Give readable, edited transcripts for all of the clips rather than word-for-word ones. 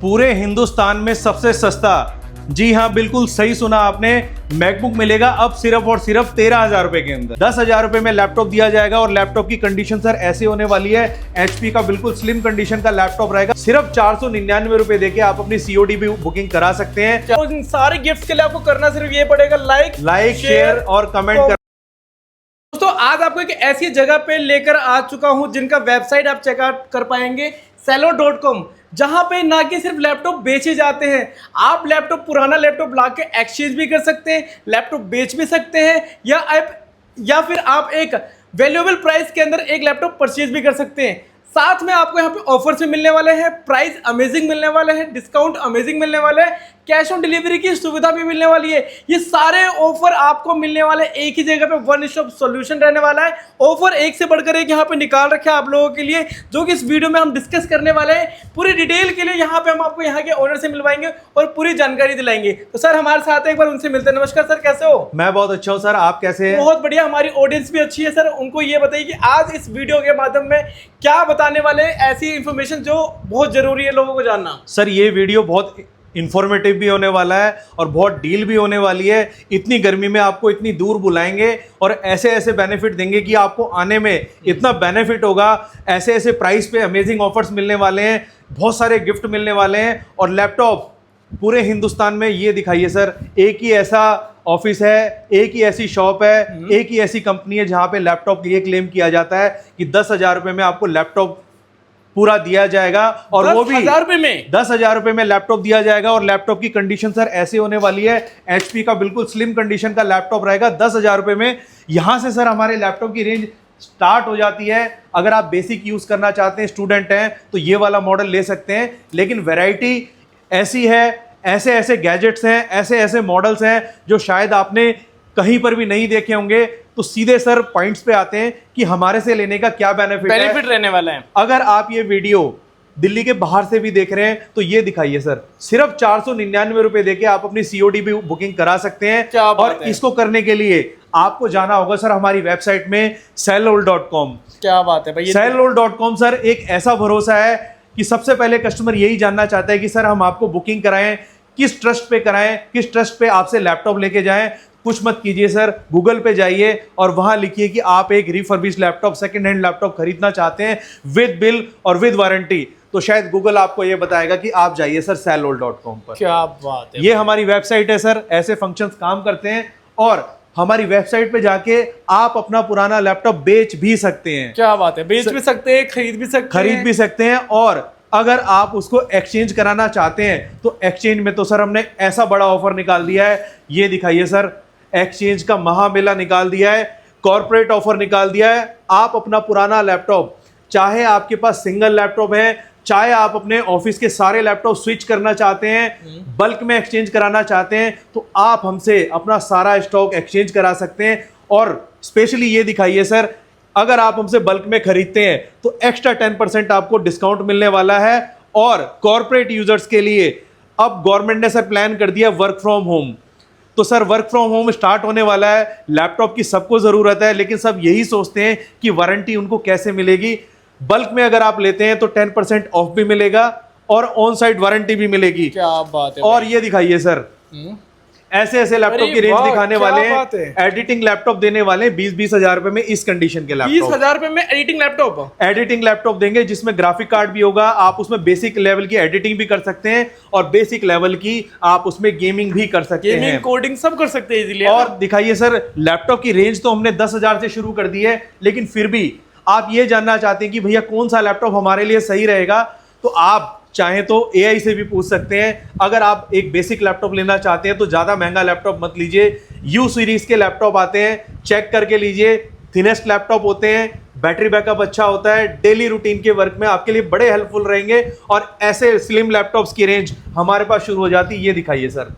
पूरे हिंदुस्तान में सबसे सस्ता, जी हाँ बिल्कुल सही सुना आपने, मैकबुक मिलेगा अब सिर्फ और सिर्फ 13,000 रुपए के अंदर। 10,000 रुपए में लैपटॉप दिया जाएगा और लैपटॉप की कंडीशन सर ऐसे होने वाली है, एचपी का बिल्कुल स्लिम कंडीशन का लैपटॉप रहेगा। सिर्फ 499 रुपए देके आप अपनी सीओडी भी बुकिंग करा सकते हैं। तो इन सारे गिफ्ट के लिए आपको करना सिर्फ ये पड़ेगा, लाइक शेयर और कमेंट कर। दोस्तों आज आपको एक ऐसी जगह पे लेकर आ चुका हूं जिनका वेबसाइट आप चेकआउट कर पाएंगे, Cello.com, जहां पे ना कि सिर्फ लैपटॉप बेचे जाते हैं, आप लैपटॉप पुराना लैपटॉप लाके एक्सचेंज भी कर सकते हैं, लैपटॉप बेच भी सकते हैं, या फिर आप एक वैल्यूएबल प्राइस के अंदर एक लैपटॉप परचेज भी कर सकते हैं। साथ में आपको यहाँ पे ऑफर्स भी मिलने वाले हैं, प्राइस अमेजिंग मिलने वाले हैं, डिस्काउंट अमेजिंग मिलने वाले हैं, कैश ऑन डिलीवरी की सुविधा भी मिलने वाली है। ये सारे ऑफर आपको मिलने वाले एक ही जगह पे, वन स्टॉप सॉल्यूशन रहने वाला है। ऑफर एक से बढ़कर एक यहाँ पे निकाल रखे हैं आप लोगों के लिए, जो कि इस वीडियो में हम डिस्कस करने वाले हैं। पूरी डिटेल के लिए यहाँ पे हम आपको यहाँ के ओनर से मिलवाएंगे और पूरी जानकारी दिलाएंगे। तो सर हमारे साथ एक बार उनसे मिलते हैं। नमस्कार सर, कैसे हो? मैं बहुत अच्छा हूँ सर, आप कैसे हैं? बहुत बढ़िया, हमारी ऑडियंस भी अच्छी है सर। उनको ये बताइए कि आज इस वीडियो के माध्यम में क्या बताने वाले हैं, ऐसी इंफॉर्मेशन जो बहुत जरूरी है लोगों को जानना। सर ये वीडियो बहुत इंफॉर्मेटिव भी होने वाला है और बहुत डील भी होने वाली है। इतनी गर्मी में आपको इतनी दूर बुलाएंगे और ऐसे ऐसे बेनिफिट देंगे कि आपको आने में इतना बेनिफिट होगा। ऐसे ऐसे प्राइस पे अमेजिंग ऑफर्स मिलने वाले हैं, बहुत सारे गिफ्ट मिलने वाले हैं और लैपटॉप पूरे हिंदुस्तान में। ये दिखाइए सर, एक ही ऐसा ऑफिस है, एक ही ऐसी शॉप है, एक ही ऐसी कंपनी है जहां पे लैपटॉप ये क्लेम किया जाता है कि 10,000 रुपए में आपको लैपटॉप पूरा दिया जाएगा। और वो भी 10,000 रुपए में, 10,000 रुपए में लैपटॉप दिया जाएगा। और लैपटॉप की कंडीशन सर ऐसे होने वाली है, एचपी का बिल्कुल स्लिम कंडीशन का लैपटॉप रहेगा 10,000 रुपए में। यहां से सर हमारे लैपटॉप की रेंज स्टार्ट हो जाती है। अगर आप बेसिक यूज करना चाहते हैं, स्टूडेंट हैं, तो ये वाला मॉडल ले सकते हैं। लेकिन वैरायटी ऐसी है, ऐसे ऐसे गैजेट्स हैं, ऐसे ऐसे मॉडल्स हैं जो शायद आपने कहीं पर भी नहीं देखे होंगे। तो सीधे सर पॉइंट्स पे आते हैं कि हमारे से लेने का क्या बेनिफिट रहने वाला है। अगर आप ये वीडियो दिल्ली के बाहर से भी देख रहे हैं तो ये दिखाइए सर, सिर्फ 499 रुपए देके आप अपनी सीओडी भी बुकिंग करा सकते हैं। क्या बात और है? इसको करने के लिए आपको जाना होगा सर हमारी वेबसाइट में Cello.com। क्या बात है भाई, Cello.com सर एक ऐसा भरोसा है कि सबसे पहले कस्टमर यही जानना चाहता है कि सर हम आपको बुकिंग कराएं, किस ट्रस्ट पे कराएं, किस ट्रस्ट पे आपसे लैपटॉप लेके जाएं। कुछ मत कीजिए सर, गूगल पे जाइए और वहां लिखिए कि आप एक refurbished laptop, second hand laptop खरीदना चाहते हैं विद बिल और विद वारंटी, तो शायद गूगल आपको ये बताएगा कि आप जाइए सर Cello.com पर। क्या बात है, ये हमारी वेबसाइट है सर, ऐसे फंक्शंस काम करते हैं। और हमारी वेबसाइट पे जाके आप अपना पुराना लैपटॉप बेच भी सकते हैं। क्या बात है, बेच भी सकते हैं, खरीद भी सकते हैं। और अगर आप उसको एक्सचेंज कराना चाहते हैं तो एक्सचेंज में तो सर हमने ऐसा बड़ा ऑफर निकाल दिया है। ये दिखाइए सर, एक्सचेंज का महामेला निकाल दिया है, कॉर्पोरेट ऑफर निकाल दिया है। आप अपना पुराना लैपटॉप, चाहे आपके पास सिंगल लैपटॉप है, चाहे आप अपने ऑफिस के सारे लैपटॉप स्विच करना चाहते हैं, बल्क में एक्सचेंज कराना चाहते हैं, तो आप हमसे अपना सारा स्टॉक एक्सचेंज करा सकते हैं। और स्पेशली ये दिखाइए सर, अगर आप हमसे बल्क में खरीदते हैं तो एक्स्ट्रा 10% आपको डिस्काउंट मिलने वाला है। और कॉर्पोरेट यूजर्स के लिए अब गवर्नमेंट ने सर प्लान कर दिया वर्क फ्रॉम होम। तो sir work from home start होने वाला है, लैपटॉप की सबको ज़रूरत है, लेकिन सब यही सोचते हैं कि वारंटी उनको कैसे मिलेगी। बल्क में अगर आप लेते हैं तो 10% ऑफ भी मिलेगा और ऑन साइट वारंटी भी मिलेगी। क्या बात है। और ये दिखाइए सर, ऐसे ऐसे लैपटॉप की रेंज दिखाने वाले हैं, एडिटिंग लैपटॉप देने वाले 20-20 हजार रुपए में इस कंडीशन के लैपटॉप। 20,000 रुपए में एडिटिंग लैपटॉप देंगे जिसमें ग्राफिक कार्ड भी होगा। आप उसमें बेसिक लेवल की एडिटिंग भी कर सकते हैं और बेसिक लेवल की आप उसमें गेमिंग भी कर सकते हैं, गेमिंग कोडिंग सब कर सकते हैं इजीली। और दिखाइए सर, लैपटॉप की रेंज तो हमने 10,000 से शुरू कर दी है, लेकिन फिर भी आप ये जानना चाहते हैं कि भैया कौन सा लैपटॉप हमारे लिए सही रहेगा, तो आप चाहे तो AI से भी पूछ सकते हैं। अगर आप एक बेसिक लैपटॉप लेना चाहते हैं तो ज़्यादा महंगा लैपटॉप मत लीजिए, U सीरीज के लैपटॉप आते हैं, चेक करके लीजिए। थिनेस्ट लैपटॉप होते हैं, बैटरी बैकअप अच्छा होता है, डेली रूटीन के वर्क में आपके लिए बड़े हेल्पफुल रहेंगे। और ऐसे स्लिम लैपटॉप्स की रेंज हमारे पास शुरू हो जाती है। ये दिखाइए सर,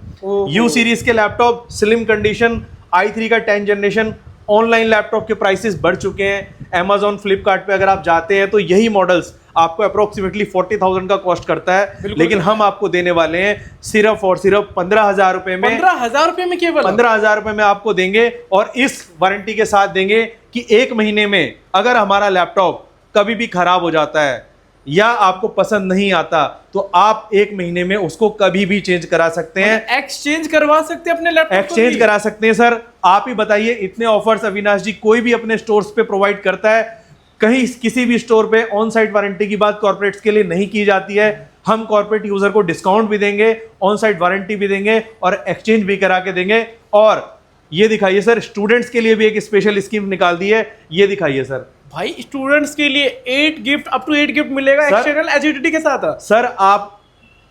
U सीरीज के लैपटॉप, स्लिम कंडीशन, i3 का 10 जनरेशन। ऑनलाइन लैपटॉप के प्राइसेस बढ़ चुके हैं, अमेजॉन, फ्लिपकार्ट पे अगर आप जाते हैं तो यही मॉडल्स आपको अप्रोक्सीमेटली 40,000 का कॉस्ट करता है, लेकिन हम आपको देने वाले हैं सिर्फ और सिर्फ 15,000 रुपए में। 15,000 रुपए में, केवल 15,000 रुपए में आपको देंगे। और इस वारंटी के साथ देंगे कि 1 महीने में अगर हमारा लैपटॉप कभी भी खराब हो जाता है या आपको पसंद नहीं आता तो आप 1 महीने में उसको कभी भी चेंज करा सकते हैं। एक्सचेंज करवा सकते हैं अपने लैपटॉप को एक्सचेंज भी? करा सकते हैं सर। आप ही बताइए, इतने ऑफर्स अविनाश जी कोई भी अपने स्टोर्स पे प्रोवाइड करता है? कहीं किसी भी स्टोर पे ऑन साइट वारंटी की बात कॉर्पोरेट्स के लिए नहीं की जाती है। हम कॉर्पोरेट यूजर को डिस्काउंट भी देंगे, ऑन साइट वारंटी भी देंगे और एक्सचेंज भी करा के देंगे। और ये दिखाइए सर, स्टूडेंट्स के लिए भी एक स्पेशल स्कीम निकाल दी है, ये दिखाइए सर। भाई स्टूडेंट्स के लिए 8 गिफ्ट, अप टू 8 गिफ्ट मिलेगा सर- एक्सटर्नल एचडीडी के साथ। सर आप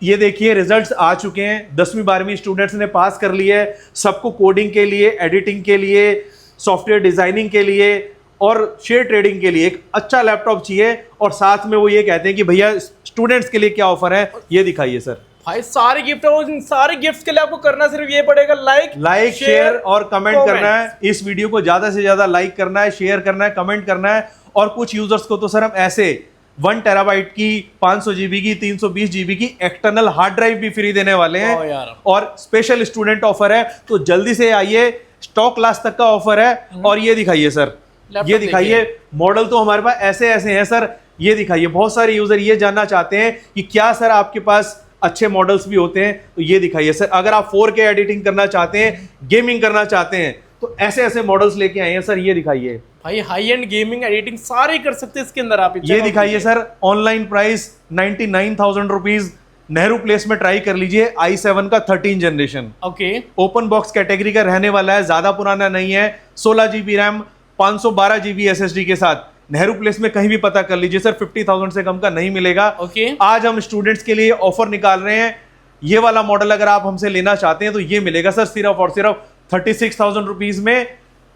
ये देखिए, रिजल्ट्स आ चुके हैं, 10वीं 12वीं स्टूडेंट्स ने पास कर लिए है। सबको कोडिंग के लिए, एडिटिंग के लिए, सॉफ्टवेयर डिजाइनिंग के लिए और शेयर ट्रेडिंग के लिए एक अच्छा लैपटॉप चाहिए। और साथ में वो ये कहते हैं कि भैया स्टूडेंट्स के लिए क्या ऑफर है, ये दिखाइए सर। भाई सारे गिफ्ट और इन सारे गिफ्ट्स के लिए आपको करना सिर्फ ये पड़ेगा, लाइक शेयर और कमेंट करना है। इस वीडियो को ज्यादा से ज्यादा लाइक करना है, शेयर करना है, कमेंट करना है। और कुछ यूजर्स को तो सर हम ऐसे 1 टेराबाइट की, 500 जीबी की, 320 जीबी की एक्सटर्नल हार्ड ड्राइव भी फ्री देने वाले वाह हैं। यार। और स्पेशल स्टूडेंट ऑफर है, तो जल्दी से आइए, स्टॉक लास्ट तक का ऑफर है। और ये दिखाइए सर, ये दिखाइए, मॉडल तो हमारे पास ऐसे ऐसे हैं सर। ये दिखाइए, बहुत सारे यूजर ये जानना चाहते हैं कि क्या सर आपके पास अच्छे मॉडल्स भी होते हैं, तो ये दिखाइए सर। अगर आप 4K एडिटिंग करना चाहते हैं, गेमिंग करना चाहते हैं, तो ऐसे ऐसे मॉडल्स लेके आए हैं सर। ये दिखाइए भाई, हाई एंड गेमिंग एडिटिंग सारे कर सकते हैं इसके अंदर आप। ये दिखाइए sir. Online price 99,000 rupees. Nehru place में ट्राई कर लीजिए, i7 का 13 generation. Okay, open box category का रहने वाला है, ज्यादा पुराना नहीं है। 16 GB रैम, 512 GB SSD के साथ। नेहरू प्लेस में कहीं भी पता कर लीजिए सर, 50,000 से कम का नहीं मिलेगा। ओके। आज हम स्टूडेंट्स के लिए ऑफर निकाल रहे हैं। ये वाला मॉडल अगर आप हमसे लेना चाहते हैं तो ये मिलेगा सर सिर्फ और सिर्फ 36,000 रुपीज में।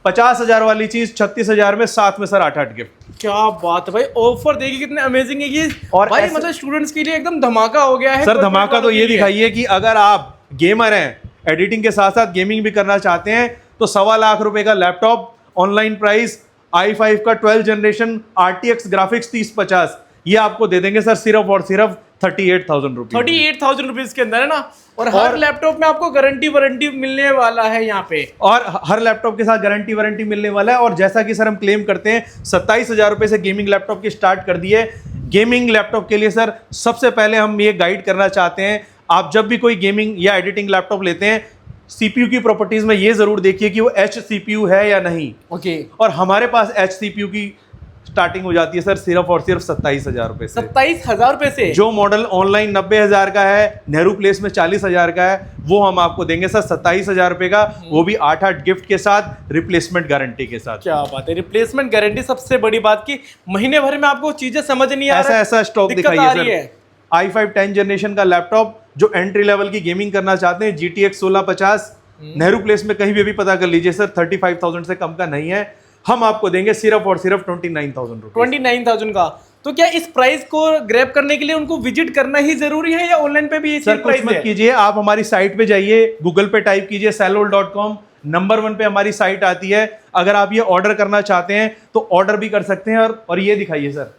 50,000 वाली चीज 36,000 में, साथ में सर 8 गिफ्ट। क्या बात है भाई, ऑफर देखिए कितने अमेजिंग है ये। और भाई ऐसे- मतलब स्टूडेंट्स के लिए एकदम धमाका हो गया है सर धमाका तो ये दिखाइए कि अगर आप गेमर हैं, एडिटिंग के साथ साथ गेमिंग भी करना चाहते हैं, तो 1.25 लाख रुपए का लैपटॉप, ऑनलाइन प्राइस i5 का 12 जनरेशन, RTX ग्राफिक्स 3050, ये आपको दे देंगे सर सिर्फ और सिर्फ 38,000 रुपीज। 38,000 रुपीज के अंदर है ना। और हर लैपटॉप में आपको गारंटी वारंटी मिलने वाला है यहाँ पे। और हर लैपटॉप के साथ गारंटी वारंटी मिलने वाला है। और जैसा कि सर हम क्लेम करते हैं, 27,000 रुपए से गेमिंग लैपटॉप की स्टार्ट कर दी है। गेमिंग लैपटॉप के लिए सर सबसे पहले हम ये गाइड करना चाहते हैं, आप जब भी कोई गेमिंग या एडिटिंग लैपटॉप लेते हैं, सीपीयू की प्रॉपर्टीज में ये जरूर देखिए कि वो एच सीपीयू है या नहीं। ओके, और हमारे पास एच सीपीयू की स्टार्टिंग हो जाती है सर सिर्फ और सिर्फ 27,000 रुपए से। 27,000 रुपए से जो मॉडल ऑनलाइन 90,000 का है, नेहरू प्लेस में 40,000 का है, वो हम आपको देंगे सर 27,000 रुपए का, वो भी 8 गिफ्ट के साथ, रिप्लेसमेंट गारंटी के साथ। क्या बात है, रिप्लेसमेंट गारंटी सबसे बड़ी बात की महीने भर में आपको चीजें समझ नहीं आ रहा है, ऐसा स्टॉक दिक्कत आ दिखाइए रही सर। है। i5 10 जनरेशन का लैपटॉप जो एंट्री लेवल की गेमिंग करना चाहते हैं, GTX 1650, नेहरू प्लेस में कहीं भी पता कर लीजिए सर, 35,000 से कम का नहीं है। हम आपको देंगे सिर्फ और सिर्फ 29,000 रुपए। 29,000 का। तो क्या इस प्राइस को ग्रैब करने के लिए उनको विजिट करना ही जरूरी है या ऑनलाइन पे भी ये सर कुछ मत कीजिए, आप हमारी साइट पे जाइए, गूगल पे टाइप कीजिए sellol.com, नंबर 1 पे हमारी साइट आती है। अगर आप ये ऑर्डर करना चाहते हैं तो ऑर्डर भी कर सकते हैं। और ये दिखाइए सर,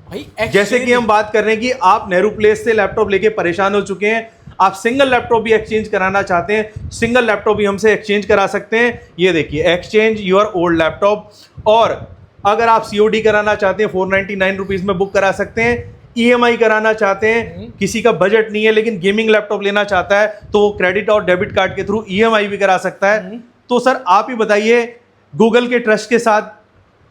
भाई जैसे कि हम बात कर रहे हैं कि आप नेहरू प्लेस से लैपटॉप लेके परेशान हो चुके हैं, आप सिंगल लैपटॉप भी एक्सचेंज कराना चाहते हैं, सिंगल लैपटॉप भी हमसे एक्सचेंज करा सकते हैं। ये देखिए, एक्सचेंज योर ओल्ड लैपटॉप। और अगर आप COD कराना चाहते हैं, 499 रुपीज में बुक करा सकते हैं। EMI कराना चाहते हैं, किसी का बजट नहीं है लेकिन गेमिंग लैपटॉप लेना चाहता है, तो वो क्रेडिट और डेबिट कार्ड के थ्रू EMI भी करा सकता है। तो सर आप ही बताइए, गूगल के ट्रस्ट के साथ,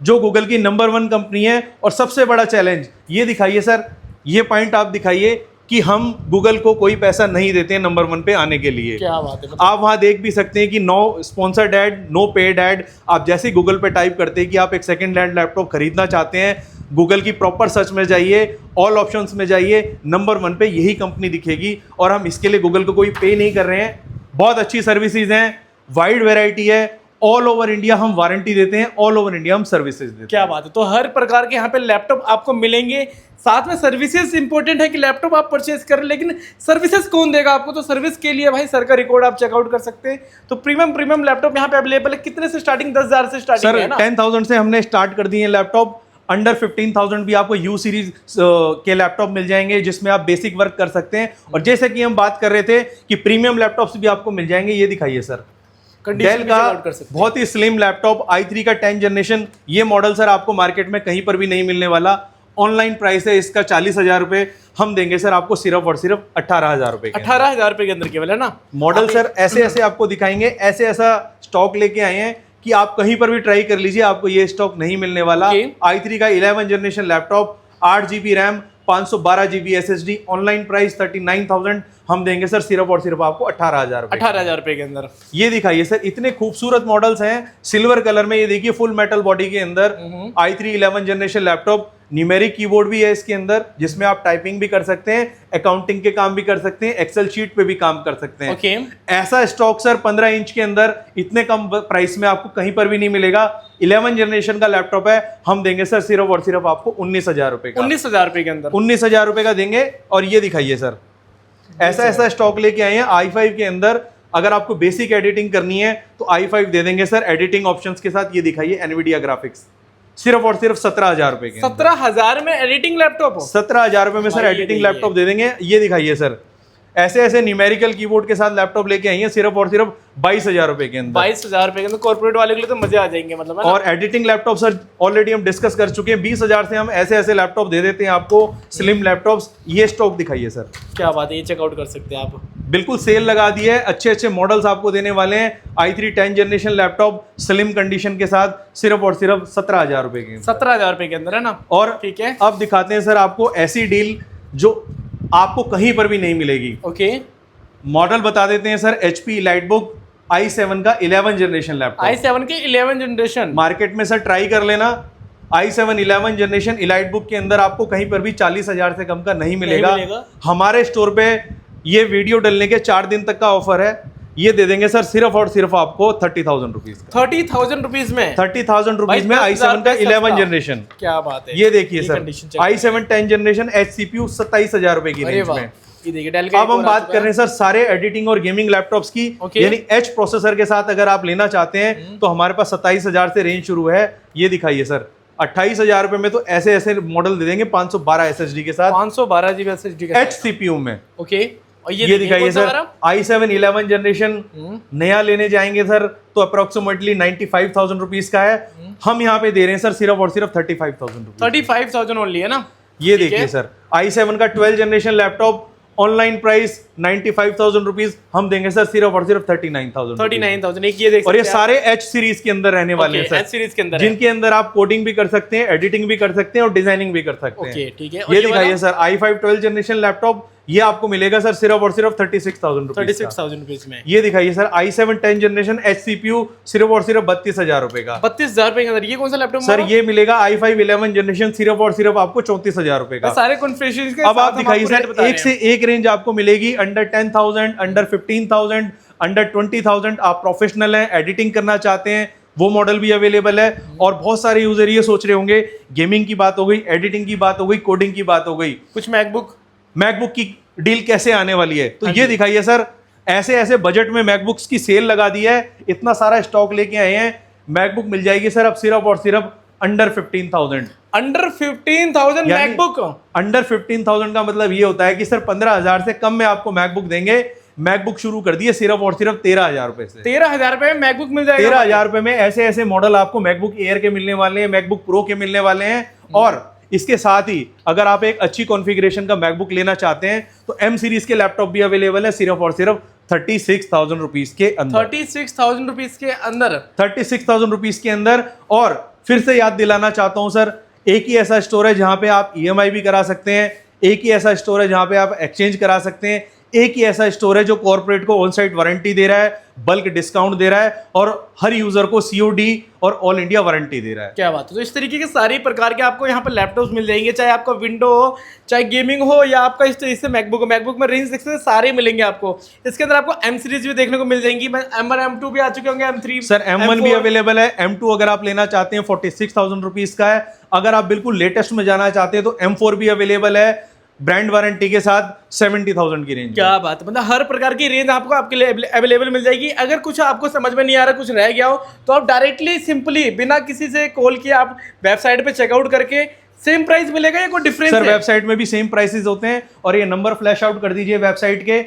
जो गूगल की नंबर 1 कंपनी है, और सबसे बड़ा चैलेंज ये दिखाइए सर, ये पॉइंट आप दिखाइए कि हम गूगल को कोई पैसा नहीं देते हैं नंबर 1 पे आने के लिए। क्या बात है, आप वहां देख भी सकते हैं कि no sponsored ad, no paid ad. आप जैसे गूगल पे टाइप करते हैं कि आप एक सेकंड हैंड लैपटॉप खरीदना चाहते हैं, गूगल की प्रॉपर सर्च में जाइए, ऑल ऑप्शंस में जाइए, नंबर 1 पे यही कंपनी दिखेगी। और हम इसके लिए गूगल को कोई पे नहीं कर रहे हैं। बहुत अच्छी सर्विसेज हैं, वाइड वेराइटी है, ऑल ओवर इंडिया हम वारंटी देते हैं, ऑल ओवर इंडिया हम सर्विसेज देते हैं। क्या बात है। तो हर प्रकार के यहाँ पे लैपटॉप आपको मिलेंगे। साथ में सर्विसेज इंपॉर्टेंट है कि लैपटॉप आप परचेज करें, लेकिन सर्विसेज कौन देगा आपको? तो सर्विस के लिए भाई सर का रिकॉर्ड आप चेकआउट कर सकते हैं। तो प्रीमियम लैपटॉप यहाँ पे अवेलेबल है। कितने से स्टार्टिंग? 10,000 से स्टार्टिंग सर है ना। 10,000 से हमने स्टार्ट कर दिए लैपटॉप। अंडर 15,000 भी आपको U सीरीज के लैपटॉप मिल जाएंगे, जिसमें आप बेसिक वर्क कर सकते हैं। और जैसे कि हम बात कर रहे थे कि प्रीमियम लैपटॉप्स भी आपको मिल जाएंगे। ये दिखाइए सर, डेल का बहुत ही स्लिम लैपटॉप i3 का 10 जनरेशन। ये मॉडल सर आपको मार्केट में कहीं पर भी नहीं मिलने वाला। ऑनलाइन प्राइस है इसका 40,000 रुपए, हम देंगे सर आपको सिर्फ और सिर्फ 18,000 रुपए। 18,000 रुपए के अंदर केवल, है ना? मॉडल सर ऐसे ऐसे आपको दिखाएंगे, ऐसे ऐसा स्टॉक लेके आए हैं कि आप कहीं पर भी ट्राई कर लीजिए, आपको ये स्टॉक नहीं मिलने वाला। i3 का 11 generation laptop, 8GB RAM, 512GB SSD, online price 39,000, हम देंगे सर सिर्फ और सिर्फ आपको 18,000 रुपए। 18,000 रुपए के अंदर ये दिखाइए सर, इतने खूबसूरत मॉडल्स हैं सिल्वर कलर में। ये देखिए फुल मेटल बॉडी के अंदर i3 11 generation laptop, numeric keyboard भी है इसके अंदर, जिसमें आप टाइपिंग भी कर सकते हैं, अकाउंटिंग के काम भी कर सकते हैं, एक्सेल शीट पे भी काम कर सकते हैं। ओके। ऐसा स्टॉक सर 15 इंच के अंदर इतने कम प्राइस में आपको कहीं पर भी नहीं मिलेगा। 11 जनरेशन का लैपटॉप है, हम देंगे सर सिर्फ और सिर्फ आपको 19,000 रुपए का। 19,000 रुपए के अंदर 19,000 रुपए का देंगे। और ये दिखाइए सर, ऐसा ऐसा स्टॉक लेके आए हैं i5 के अंदर। अगर आपको बेसिक एडिटिंग करनी है तो i5 दे देंगे सर एडिटिंग ऑप्शंस के साथ। ये दिखाइए एनवीडिया ग्राफिक्स, सिर्फ और सिर्फ 17,000 रुपए के। 17,000 में एडिटिंग लैपटॉप? 17,000 रुपए में सर एडिटिंग लैपटॉप दे देंगे। ये दिखाइए सर, ऐसे ऐसे न्यूमेरिकल कीबोर्ड के साथ लैपटॉप लेके आई हैं सिर्फ और सिर्फ 22,000 रुपए के अंदर। 22,000 रुपए के अंदर कॉर्पोरेट वाले के लिए तो मजे आ जाएंगे, मतलब। और एडिटिंग लैपटॉप सर ऑलरेडी हम डिस्कस कर चुके हैं, 20,000 से हम ऐसे ऐसे लैपटॉप दे देते हैं आपको, स्लिम लैपटॉप्स। ये स्टॉक दिखाइए सर, क्या बात है, ये चेकआउट कर सकते हैं आप। बिल्कुल सेल लगा दी है, अच्छे अच्छे मॉडल्स आपको देने वाले हैं। i3 10 generation laptop slim condition के साथ सिर्फ और सिर्फ 17,000 रुपए के। 17,000 रुपए के अंदर, है ना? और ठीक है, अब दिखाते हैं सर आपको ऐसी डील जो आपको कहीं पर भी नहीं मिलेगी। ओके। मॉडल बता देते हैं सर, HP EliteBook i7 का 11 जनरेशन लैपटॉप। i7 के 11 जनरेशन मार्केट में सर ट्राई कर लेना, i7 11 जनरेशन EliteBook के अंदर आपको कहीं पर भी 40,000 से कम का नहीं मिलेगा। हमारे स्टोर पे ये वीडियो डलने के 4 दिन तक का ऑफर है, ये दे देंगे सर सिर्फ और सिर्फ आपको 30,000 रुपीज। 30,000 रुपीज में? 30,000 रुपीज में i7 का 11 जनरेशन। क्या बात है। ये देखिए sir, i7 10 generation H CPU 27,000 रुपए की रेंज में। ये देखिए डेल का। अब हम बात कर रहे हैं सर सारे एडिटिंग और गेमिंग लैपटॉप्स की, यानी H प्रोसेसर के साथ अगर आप लेना चाहते हैं तो हमारे पास 27,000 से रेंज शुरू है। ये दिखाइए सर, 28,000 रुपए में तो ऐसे ऐसे मॉडल दे देंगे 512 SSD के साथ, 512GB SSD के H CPU में। ओके। और ये दिखाइए सर, i7 11 जनरेशन नया लेने जाएंगे सर तो अप्रोक्सीमेटली 95,000 रुपीज का है, हम यहाँ पे दे रहे हैं सर सिर्फ और सिर्फ 35,000 रुपीज। 35,000 ओनली, है ना? ये देखिए सर, i7 का 12 generation laptop, online price 95,000 rupees, हम देंगे सर सिर्फ और सिर्फ 39,000। एक ये देख, और ये सारे H सीरीज के अंदर रहने वाले हैं सर, H सीरीज के अंदर, जिनके अंदर आप कोडिंग भी कर सकते हैं, एडिटिंग भी कर सकते हैं और डिजाइनिंग भी कर सकते हैं। ओके, ठीक है। ये दिखाइए सर, i5 12 जनरेशन लैपटॉप, ये आपको मिलेगा सर सिर्फ और सिर्फ 36,000 रुपीज। 36,000 रुपीज में। ये दिखाइए sir, i7 10 generation H CPU सिर्फ और सिर्फ 32,000 रुपए का। 32,000 रुपए के अंदर ये कौन सा लैपटॉप सर? ये मिलेगा i5 11 जनरेशन सिर्फ और सिर्फ आपको 34,000 रुपए का। सारे कॉन्फ़िगरेशंस के। अब आप दिखाइए सर, एक से एक रेंज आपको मिलेगी, अंडर 10,000, अंडर 15,000, अंडर 20,000। आप प्रोफेशनल हैं, एडिटिंग करना चाहते हैं, वो मॉडल भी अवेलेबल है। और बहुत सारे यूजर ये सोच रहे होंगे, गेमिंग की बात हो गई, एडिटिंग की बात हो गई, कोडिंग की बात हो गई, कुछ मैकबुक की डील कैसे आने वाली है, तो ये दिखाइए सर, ऐसे ऐसे बजट में मैकबुक्स की सेल लगा दी है, इतना सारा स्टॉक लेके आए हैं। मैकबुक मिल जाएगी सर अब सिर्फ और सिर्फ अंडर 15,000। Under 15,000 MacBook? अंडर 15,000 का मतलब ये होता है कि सर 15,000 से कम में आपको मैकबुक देंगे। मैकबुक शुरू कर दिए सिर्फ और सिर्फ 13,000 रुपए से। 13,000 रुपए में मैकबुक मिल जाएगा? 13,000 रुपए में ऐसे ऐसे मॉडल आपको मैकबुक एयर के मिलने वाले हैं, मैकबुक प्रो के मिलने वाले हैं। और इसके साथ ही अगर आप एक अच्छी कॉन्फ़िगरेशन का मैकबुक लेना चाहते हैं तो M सीरीज के लैपटॉप भी अवेलेबल है सिर्फ और सिर्फ 36,000 रुपीज के अंदर। 36,000 रुपीज के अंदर? 36,000 रुपीज के अंदर। और फिर से याद दिलाना चाहता हूं सर, एक ही ऐसा स्टोर है जहां पे आप EMI भी करा सकते हैं, एक ही ऐसा स्टोर है जहां पे आप एक्सचेंज करा सकते हैं, एक ही ऐसा स्टोर है जो कॉर्पोरेट को ऑन साइट वारंटी दे रहा है, बल्क डिस्काउंट दे रहा है और हर यूजर को COD और ऑल इंडिया वारंटी दे रहा है। क्या बात है। तो इस तरीके के सारे प्रकार के आपको यहाँ पर लैपटॉप्स मिल जाएंगे, चाहे आपका विंडो हो, चाहे गेमिंग हो, या आपका इस तरीके से मैकबुक हो। मैकबुक में रेंज देख सकते हैं, सारे मिलेंगे आपको। इसके अंदर आपको M सीरीज भी देखने को मिल जाएंगी, M1 M2 भी आ चुके होंगे, M3 सर M1 भी अवेलेबल है। M2 अगर आप लेना चाहते हैं 46,000 रुपीज का है। अगर आप बिल्कुल लेटेस्ट में जाना चाहते हैं तो M4 भी अवेलेबल है, ब्रांड वारंटी के साथ 70,000 की रेंज। क्या बात है, मतलब हर प्रकार की रेंज आपको आपके लिए अवेलेबल मिल जाएगी। अगर कुछ आपको समझ में नहीं आ रहा, कुछ रह गया हो, तो आप डायरेक्टली सिंपली बिना किसी से कॉल किए आप वेबसाइट पे चेकआउट करके सेम प्राइस मिलेगा या कोई डिफरेंस? सर वेबसाइट में भी सेम प्राइसेस होते हैं। और ये नंबर फ्लैश आउट कर दीजिए वेबसाइट के,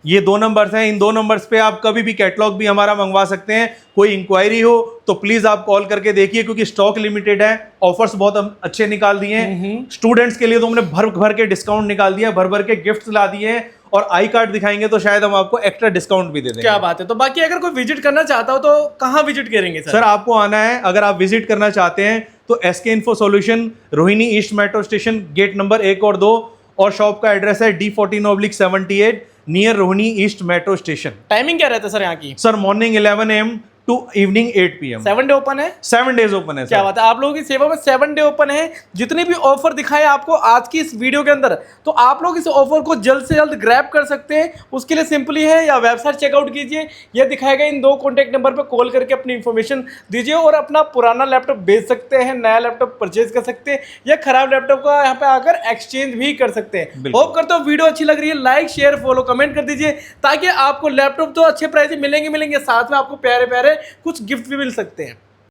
ये 2 नंबर्स हैं, इन 2 नंबर्स पे आप कभी भी कैटलॉग भी हमारा मंगवा सकते हैं। कोई इंक्वायरी हो तो प्लीज आप कॉल करके देखिए, क्योंकि स्टॉक लिमिटेड है, ऑफर्स बहुत हम अच्छे निकाल दिए हैं। स्टूडेंट्स के लिए तो हमने भर भर के डिस्काउंट निकाल दिया, भर भर के गिफ्ट्स ला दिए हैं, और आई कार्ड दिखाएंगे तो शायद हम आपको एक्स्ट्रा डिस्काउंट भी दे देंगे। क्या बात है। तो बाकी अगर कोई विजिट करना चाहता हो तो कहाँ विजिट करेंगे सर? सर आपको आना है, अगर आप विजिट करना चाहते हैं तो SK info solution, Rohini east metro station, gate number 1 और 2, और शॉप का एड्रेस है D14/78 near Rohini east metro station. Timing क्या रहता है सर यहाँ की? Sir morning 11 AM to evening 8 PM। 7 day open है? 7 डेज ओपन है। क्या बात है, आप लोगों की सेवा में 7 डे ओपन है। जितने भी ऑफर दिखाए आपको आज की इस वीडियो के अंदर, तो आप लोग इस ऑफर को जल्द से जल्द ग्रैब कर सकते हैं। उसके लिए सिंपली है, या वेबसाइट चेकआउट कीजिए, या दिखाएगा इन 2 कॉन्टैक्ट नंबर पर कॉल करके अपनी इंफॉर्मेशन दीजिए, और अपना पुराना लैपटॉप बेच सकते हैं, नया लैपटॉप परचेज कर सकते हैं, या खराब लैपटॉप का यहाँ पे आकर एक्सचेंज भी कर सकते हैं। होप करता हूँ वीडियो अच्छी लग रही है, लाइक शेयर फॉलो कमेंट कर दीजिए, ताकि आपको लैपटॉप तो अच्छे प्राइस में मिलेंगे, साथ में आपको प्यारे प्यारे कुछ गिफ्ट भी मिल सकते हैं।